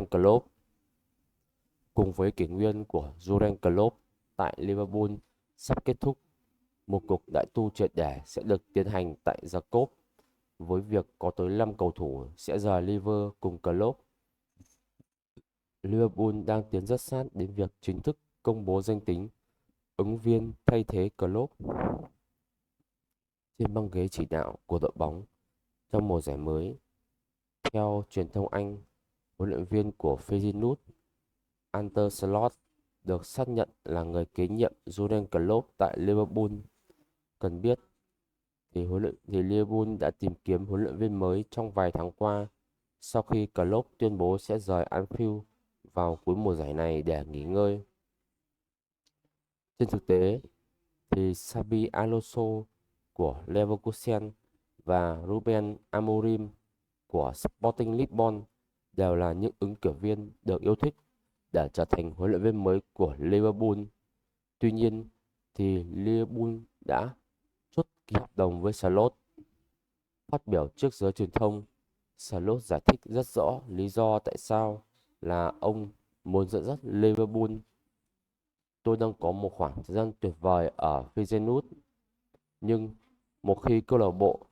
Klopp. Cùng với kỷ nguyên của Jurgen Klopp tại Liverpool sắp kết thúc, một cuộc đại tu triệt để sẽ được tiến hành tại The Cop với việc có tới 5 cầu thủ sẽ rời Liverpool cùng Klopp. Liverpool đang tiến rất sát đến việc chính thức công bố danh tính ứng viên thay thế Klopp trên băng ghế chỉ đạo của đội bóng trong mùa giải mới. Theo truyền thông Anh, huấn luyện viên của Feyenoord, Arne Slot, được xác nhận là người kế nhiệm Jurgen Klopp tại Liverpool. Cần biết thì Liverpool đã tìm kiếm huấn luyện viên mới trong vài tháng qua sau khi Klopp tuyên bố sẽ rời Anfield vào cuối mùa giải này để nghỉ ngơi. Trên thực tế thì Xabi Alonso của Leverkusen và Ruben Amorim của Sporting Lisbon đều là những ứng cử viên được yêu thích để trở thành huấn luyện viên mới của Liverpool. Tuy nhiên thì Liverpool đã chốt ký hợp đồng với Slot. Phát biểu trước giới truyền thông, Slot giải thích rất rõ lý do tại sao là ông muốn dẫn dắt Liverpool. Tôi đang có một khoảng thời gian tuyệt vời ở Feyenoord, nhưng một khi câu lạc bộ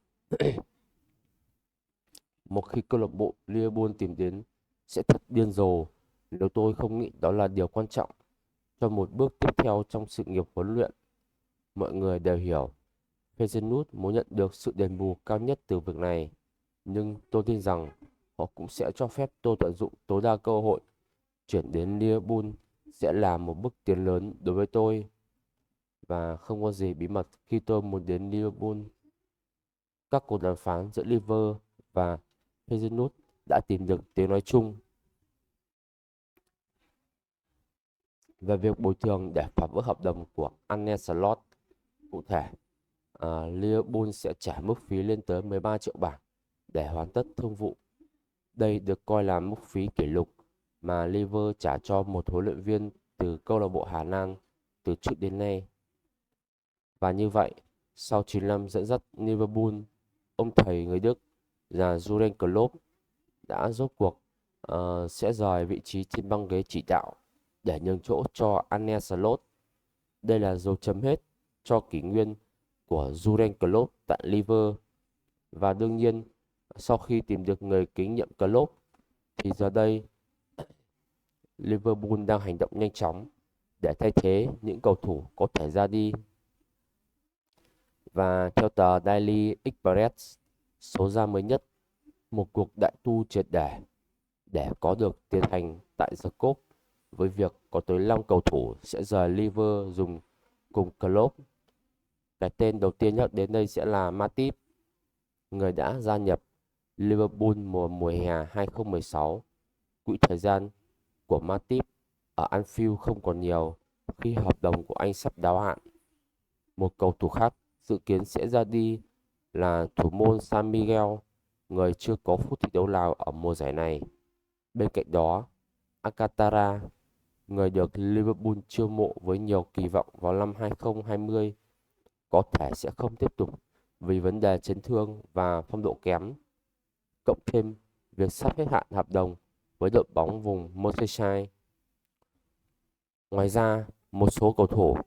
một khi câu lạc bộ Liverpool tìm đến sẽ thật điên rồ nếu tôi không nghĩ đó là điều quan trọng cho một bước tiếp theo trong sự nghiệp huấn luyện. Mọi người đều hiểu Feyenoord muốn nhận được sự đền bù cao nhất từ việc này, nhưng tôi tin rằng họ cũng sẽ cho phép tôi tận dụng tối đa cơ hội. Chuyển đến Liverpool sẽ là một bước tiến lớn đối với tôi và không có gì bí mật khi tôi muốn đến Liverpool. Các cuộc đàm phán giữa Liverpool và Feyenoord đã tìm được tiếng nói chung về việc bồi thường để phá vỡ hợp đồng của Arne Slot. Cụ thể, Liverpool sẽ trả mức phí lên tới 13 triệu bảng để hoàn tất thương vụ. Đây được coi là mức phí kỷ lục mà Liverpool trả cho một huấn luyện viên từ câu lạc bộ Hà Lan từ trước đến nay. Và như vậy, sau 9 năm dẫn dắt Liverpool, ông thầy người Đức là Jurgen Klopp đã rốt cuộc sẽ rời vị trí trên băng ghế chỉ đạo để nhường chỗ cho Arne Slot. Đây là dấu chấm hết cho kỷ nguyên của Jurgen Klopp tại Liverpool. Và đương nhiên, sau khi tìm được người kế nhiệm Klopp, thì giờ đây Liverpool đang hành động nhanh chóng để thay thế những cầu thủ có thể ra đi. Và theo tờ Daily Express, số ra mới nhất, một cuộc đại tu triệt để có được tiến hành tại The Cop với việc có tới 5 cầu thủ sẽ rời Liverpool dùng cùng Klopp. Cái tên đầu tiên nhắc đến đây sẽ là Matip, người đã gia nhập Liverpool mùa hè 2016. Quỹ thời gian của Matip ở Anfield không còn nhiều khi hợp đồng của anh sắp đáo hạn. Một cầu thủ khác dự kiến sẽ ra đi là thủ môn San Miguel, người chưa có phút thi đấu nào ở mùa giải này. Bên cạnh đó, Alcantara, người được Liverpool chiêu mộ với nhiều kỳ vọng vào năm 2020, có thể sẽ không tiếp tục vì vấn đề chấn thương và phong độ kém. Cộng thêm việc sắp hết hạn hợp đồng với đội bóng vùng Merseyside. Ngoài ra, một số cầu thủ